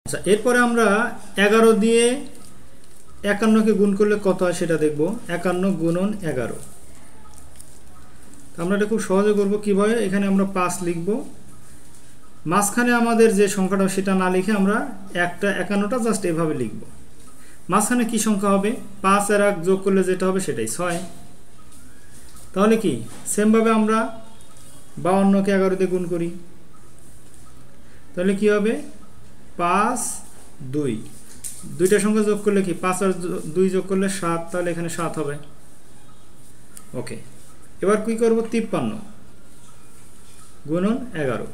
আচ্ছা, এরপরে আমরা 11 দিয়ে 51কে গুণ করলে কত হয় সেটা দেখব। 51 গুণন 11। আমরা এটা খুব সহজে করব কিভাবে। এখানে আমরা 5 লিখব, মাঝখানে আমাদের যে সংখ্যাটা সেটা না লিখে আমরা 51টা জাস্ট এভাবে লিখব। মাঝখানে কি সংখ্যা হবে? 5 আর 1 যোগ করলে যেটা হবে সেটাই 6। তাহলে কি সেমভাবে আমরা 52কে 11 দিয়ে গুণ করি, তাহলে কি হবে? 5 2, দুইটা সংখ্যা যোগ করলে কি 5 আর 2 যোগ করলে 7, তাহলে এখানে 7 হবে। ওকে, এবার কি করব? 53 গুণন 11,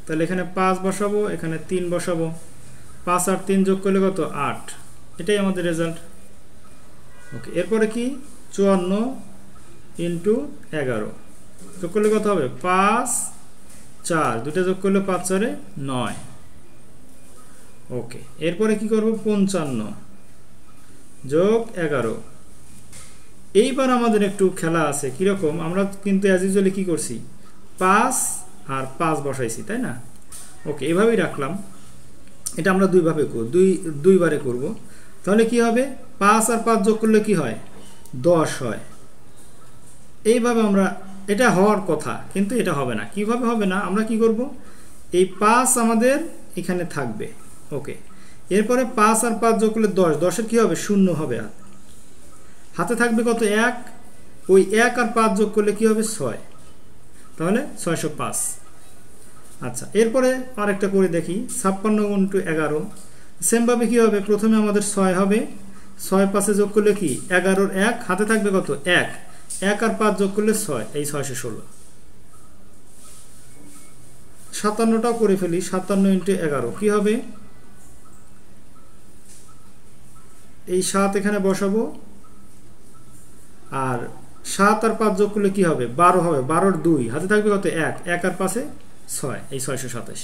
তাহলে এখানে 5 বসাবো, এখানে 3 বসাবো। 5 আর 3 যোগ করলে কত? 8, এটাই আমাদের রেজাল্ট। ওকে, এরপরে কি 54 ইন্টু 11 যোগ করলে কত হবে? 5 4, দুইটা যোগ করলে 5 4 9। ওকে, এরপরে কি করব? 55 যোগ 11। এইবার আমাদের একটু খেলা আছে। কিরকম? আমরা কিন্তু অ্যাজ ইউজুয়ালি কি করছি? 5 আর 5 বসাইছি, তাই না? ওকে, এভাবেই রাখলাম। এটা আমরা দুইবারে করব। তাহলে কি হবে? 5 আর 5 যোগ করলে কি হয়? 10 হয়। এইভাবে আমরা, এটা হওয়ার কথা কিন্তু এটা হবে না। কিভাবে হবে না? আমরা কি করব? এই 5 আমাদের এখানে থাকবে। ওকে, এরপরে 5 আর 5 যোগ করলে 10, 10-এর কি হবে? 0 হবে। হাতে থাকবে কত? 1। ওই 1 আর 5 যোগ করলে কি হবে? 6, তাহলে 605। আচ্ছা, এরপরে আরেকটা করে দেখি। 56 ইন্টু 11 সেমভাবে কি হবে? প্রথমে আমাদের 6 হবে, 6 5-এ যোগ করলে কি? 11-র 1, হাতে থাকবে কত? 1, 1 আর 5 যোগ করলে 6, এই 616। 57টাও করে ফেলি। 57 ইন্টু 11 কি হবে? এই 7 এখানে বসাবো, আর 7 আর 5 যোগ করলে কি হবে? 12 হবে। 12-র 2, হাতে থাকবে কত? 1, 1 আর 5-এ 6, এই 627।